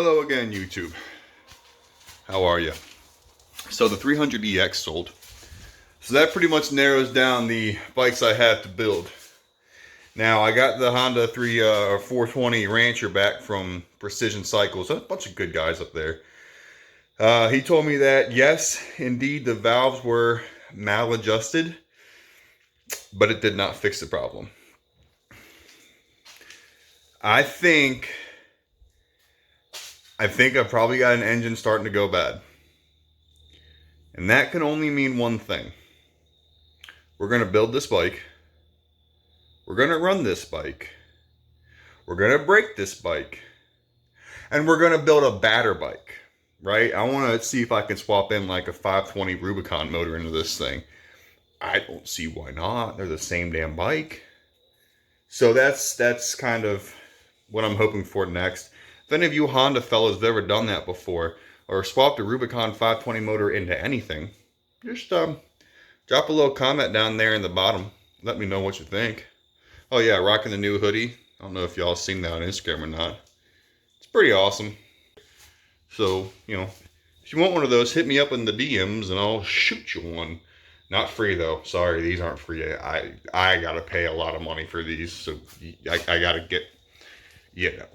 Hello again, YouTube. How are you? So the 300EX sold. So that pretty much narrows down the bikes I have to build. Now I got the Honda 420 Rancher back from Precision Cycles. A bunch of good guys up there. He told me that yes, indeed the valves were maladjusted, but it did not fix the problem. I think I've probably got an engine starting to go bad. And that can only mean one thing. We're going to build this bike. We're going to run this bike. We're going to break this bike. And we're going to build a badder bike, right? I want to see if I can swap in like a 520 Rubicon motor into this thing. I don't see why not. They're the same damn bike. So that's kind of what I'm hoping for next. If any of you Honda fellas have ever done that before, or swapped a Rubicon 520 motor into anything, just drop a little comment down there in the bottom. Let me know what you think. Oh yeah, rocking the new hoodie. I don't know if y'all seen that on Instagram or not. It's pretty awesome. So, you know, if you want one of those, hit me up in the DMs and I'll shoot you one. Not free though. Sorry, these aren't free. I gotta pay a lot of money for these, so I gotta get, you know.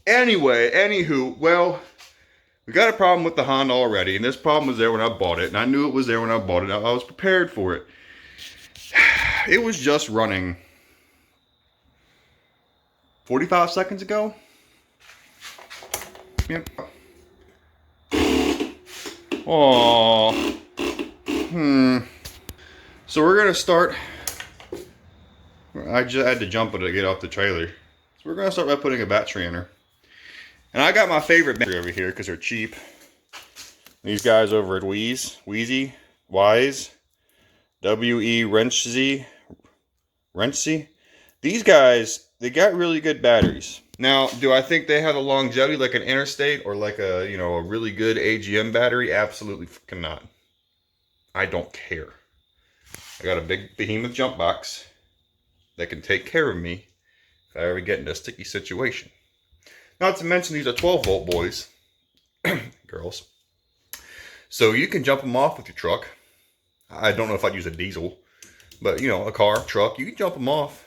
Anyway, anywho, well, we got a problem with the Honda already, and this problem was there when I bought it, and I knew it was there when I bought it. I was prepared for it. It was just running 45 seconds ago. Yep. Aww. So we're gonna start. I just had to jump it to get off the trailer. So we're gonna start by putting a battery in her. And I got my favorite battery over here because they're cheap. These guys over at Wise, W-E Wrenchzy. These guys, they got really good batteries. Now, do I think they have a longevity like an Interstate or like a, you know, a really good AGM battery? Absolutely fucking not. I don't care. I got a big behemoth jump box that can take care of me if I ever get in a sticky situation. Not to mention these are 12-volt boys, girls. So you can jump them off with your truck. I don't know if I'd use a diesel, but you know, a car, truck, you can jump them off.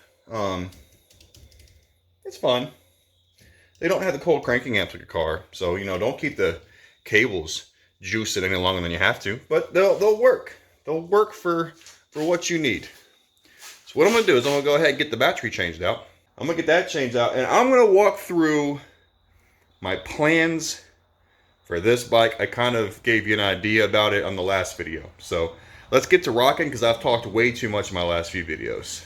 It's fun. They don't have the cold cranking amps like a car, so you know, don't keep the cables juiced any longer than you have to. But they'll work. They'll work for what you need. So what I'm gonna do is I'm gonna go ahead and get the battery changed out. I'm gonna get that changed out, and I'm gonna walk through my plans for this bike. I kind of gave you an idea about it on the last video. So let's get to rocking because I've talked way too much in my last few videos.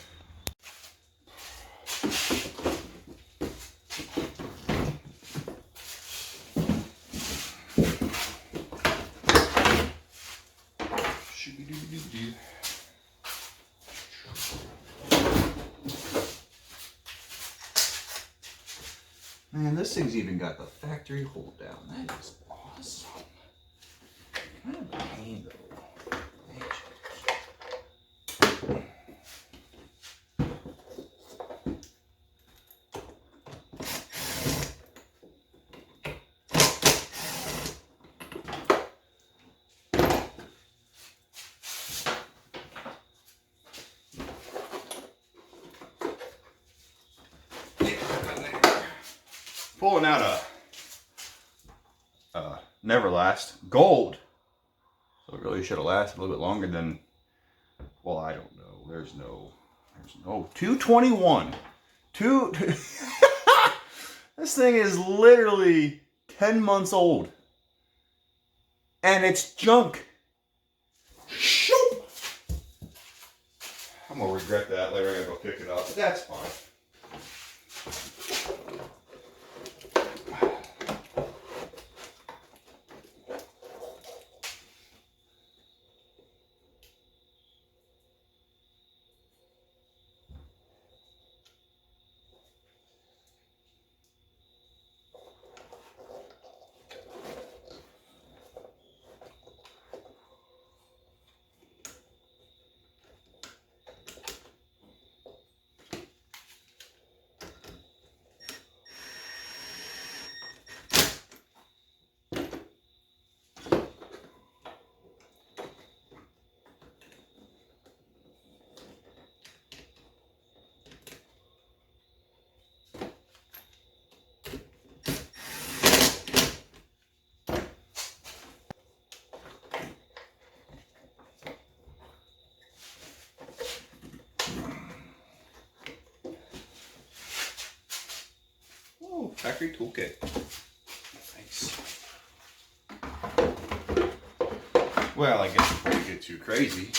Man, this thing's even got the factory hold down. That is awesome. Kind of a pain though. Pulling out a Neverlast Gold. So it really should have lasted a little bit longer than, well, I don't know. There's no 221. This thing is literally 10 months old. And it's junk. Shoop! I'm gonna regret that later. I gotta go pick it up, but that's fine. factory toolkit. Nice. Well, I guess before we get too crazy,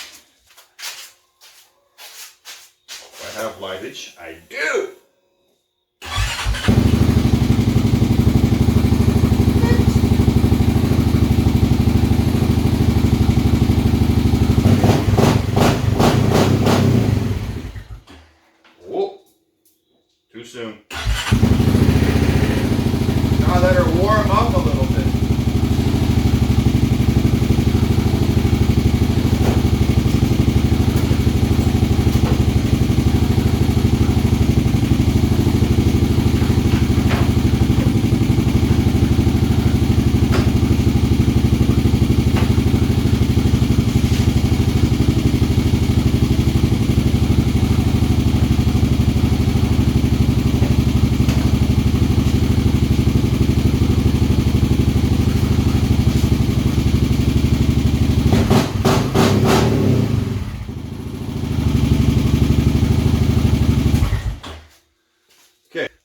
if I have lightage, I do. Whoa, too soon. Now let her warm up a little bit.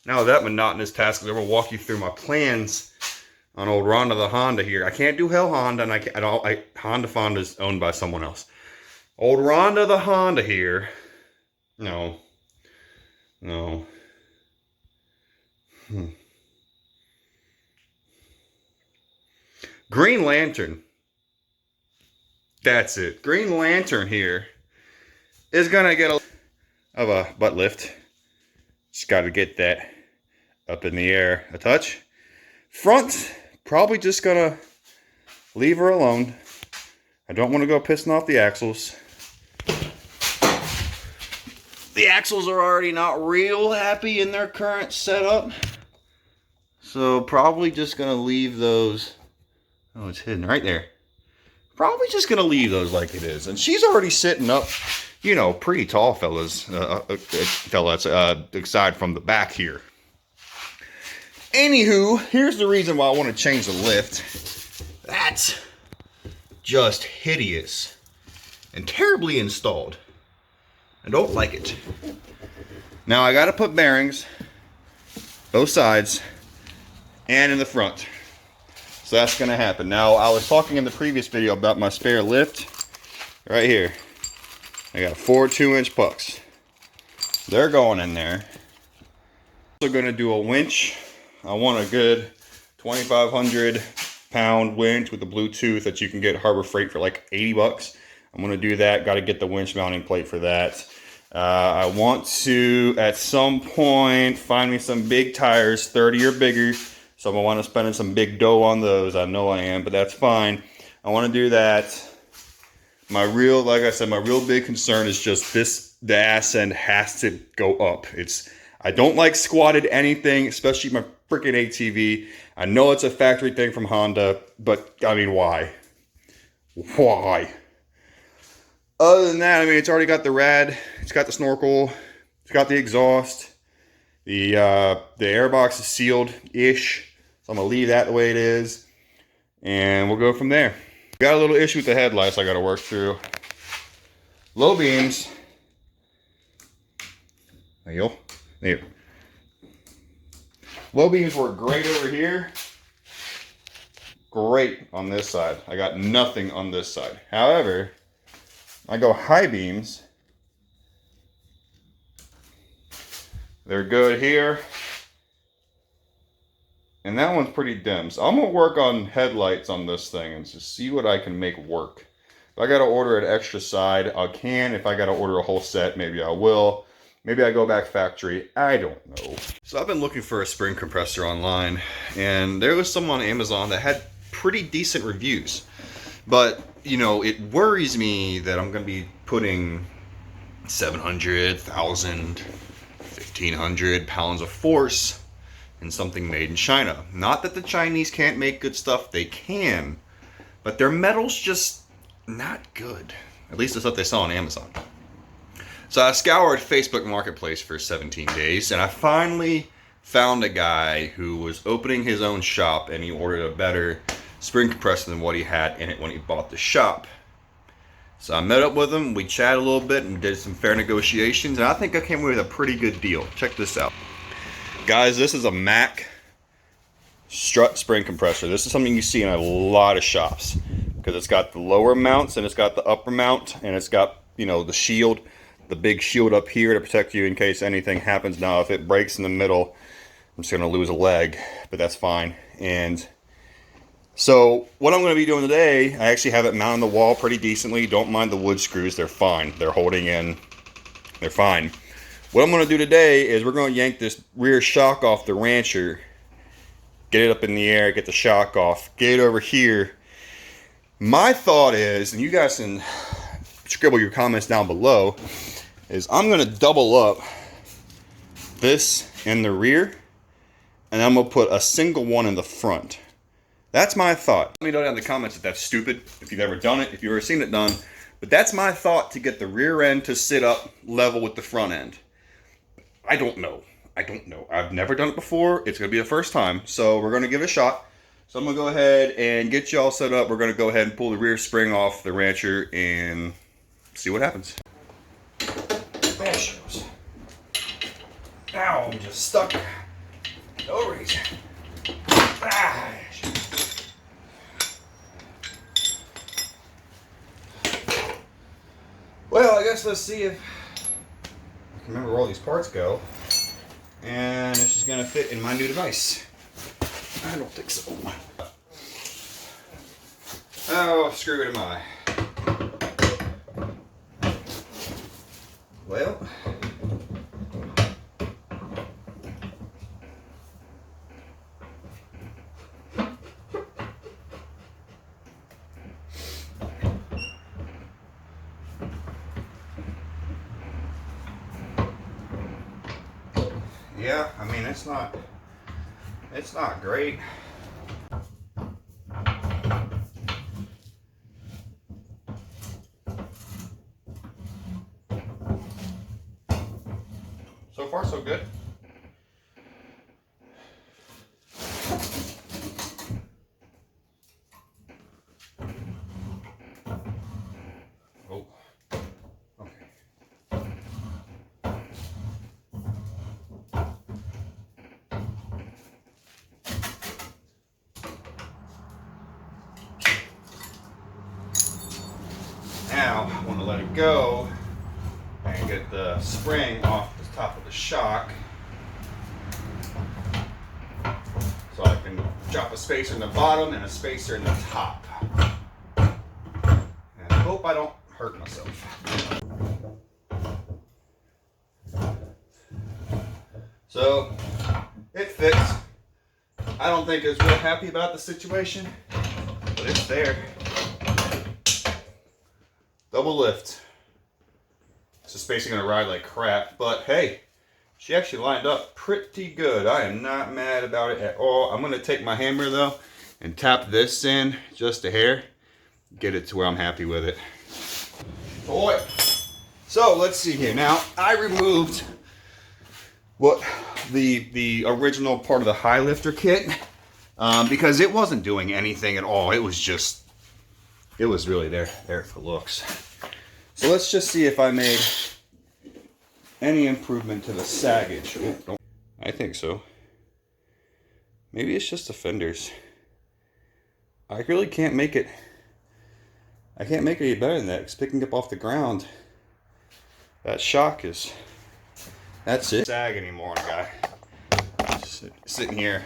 Now with that monotonous task, I'm going to walk you through my plans on old Rhonda the Honda here. I can't do Hell Honda, and Honda Fonda is owned by someone else. Old Rhonda the Honda here. No. Green Lantern. That's it. Green Lantern here is going to get a butt lift. Just got to get that up in the air a touch. Front, probably just gonna leave her alone. I don't want to go pissing off the axles. The axles are already not real happy in their current setup. So probably just gonna leave those. Oh, it's hidden right there. Probably just gonna leave those like it is. And she's already sitting up, you know, pretty tall fellas, aside from the back here. Anywho, here's the reason why I want to change the lift. That's just hideous and terribly installed. I don't like it. Now I got to put bearings both sides and in the front. So that's going to happen. Now I was talking in the previous video about my spare lift. Right here. I got 4 2-inch pucks. They're going in there. Also going to do a winch. I want a good 2,500 pound winch with a Bluetooth that you can get Harbor Freight for like 80 bucks. I'm going to do that. Got to get the winch mounting plate for that. I want to, at some point, find me some big tires, 30 or bigger. So I'm going to want to spend some big dough on those. I know I am, but that's fine. I want to do that. Like I said, my real big concern is just this, the ass end has to go up. I don't like squatted anything, especially my freaking ATV. I know it's a factory thing from Honda, but I mean, why? Why? Other than that, I mean, it's already got the rad, it's got the snorkel, it's got the exhaust, the airbox is sealed-ish, so I'm gonna leave that the way it is, and we'll go from there. Got a little issue with the headlights I gotta work through. Low beams. There. Low beams work great over here. Great on this side. I got nothing on this side. However, I go high beams. They're good here. And that one's pretty dim. So I'm going to work on headlights on this thing and just see what I can make work. If I got to order an extra side, I can. If I got to order a whole set, maybe I will. Maybe I go back factory. I don't know. So I've been looking for a spring compressor online. And there was some on Amazon that had pretty decent reviews. But, you know, it worries me that I'm going to be putting 700, 1,000, 1,500 pounds of force in something made in China. Not that the Chinese can't make good stuff, they can, but their metal's just not good. At least that's what they saw on Amazon. So I scoured Facebook Marketplace for 17 days, and I finally found a guy who was opening his own shop, and he ordered a better spring compressor than what he had in it when he bought the shop. So I met up with him, we chatted a little bit, and did some fair negotiations, and I think I came away with a pretty good deal. Check this out. Guys, this is a Mac Strut spring compressor. This is something you see in a lot of shops because it's got the lower mounts and it's got the upper mount, and it's got, you know, the shield, the big shield up here to protect you in case anything happens. Now if it breaks in the middle, I'm just gonna lose a leg, but that's fine. And so what I'm going to be doing today, I actually have it mounted on the wall pretty decently. Don't mind the wood screws, they're fine. They're holding in, they're fine. What I'm going to do today is we're going to yank this rear shock off the Rancher, get it up in the air, get the shock off, get it over here. My thought is, and you guys can scribble your comments down below, is I'm going to double up this in the rear, and I'm going to put a single one in the front. That's my thought. Let me know down in the comments if that's stupid, if you've ever done it, if you've ever seen it done. But that's my thought, to get the rear end to sit up level with the front end. I don't know. I've never done it before. It's going to be the first time. So we're going to give it a shot. So I'm going to go ahead and get you all set up. We're going to go ahead and pull the rear spring off the Rancher and see what happens. There she goes. Now I'm just stuck. No reason. Ah. Well, I guess let's see if I can remember where all these parts go, and if she's gonna fit in my new device. I don't think so. Oh, screw it, am I? Well, yeah, I mean, it's not great. So far, so good. Oh, okay. Now, I want to let it go and get the spring off the top of the shock, so I can drop a spacer in the bottom and a spacer in the top. And I hope I don't hurt myself. So, it fits. I don't think it's real happy about the situation, but it's there. Double lift. This is basically gonna ride like crap, but hey, she actually lined up pretty good. I am not mad about it at all. I'm gonna take my hammer though and tap this in just a hair, get it to where I'm happy with it. Boy. So let's see here. Now I removed what the original part of the high lifter kit because it wasn't doing anything at all. It was really there for looks. So let's just see if I made any improvement to the saggage. Oh, I think so. Maybe it's just the fenders. I really can't make it. I can't make it any better than that. It's picking up off the ground. That shock is. That's it. Sag anymore, guy. Sitting here,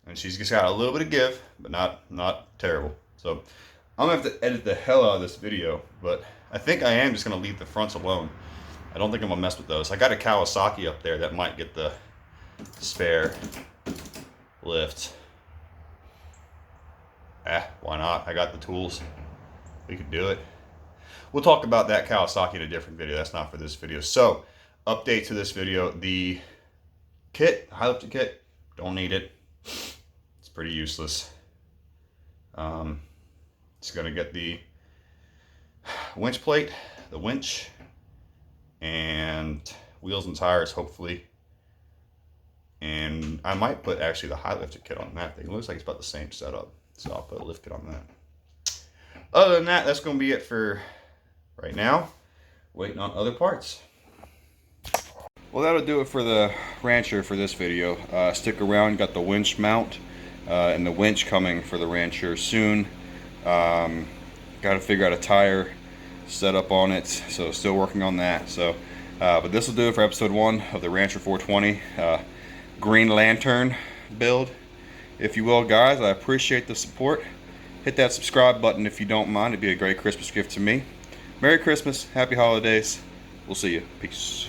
and she's just got a little bit of give, but not terrible. So I'm gonna have to edit the hell out of this video, but I think I am just gonna leave the fronts alone. I don't think I'm gonna mess with those. I got a Kawasaki up there that might get the spare lift. Why not? I got the tools. We could do it. We'll talk about that Kawasaki in a different video. That's not for this video. So, update to this video. The kit, high lifted kit, don't need it. It's pretty useless. It's gonna get the winch plate, the winch, and wheels and tires, hopefully. And I might put actually the high lifted kit on that thing. It looks like it's about the same setup, so I'll put a lift kit on that. Other than that, that's gonna be it for right now. Waiting on other parts. Well, that'll do it for the Rancher for this video. Stick around, got the winch mount and the winch coming for the Rancher soon. Got to figure out a tire setup on it, so still working on that. So, but this will do it for episode 1 of the Rancher 420 Green Lantern build, if you will, guys. I appreciate the support. Hit that subscribe button if you don't mind. It'd be a great Christmas gift to me. Merry Christmas, Happy Holidays. We'll see you. Peace.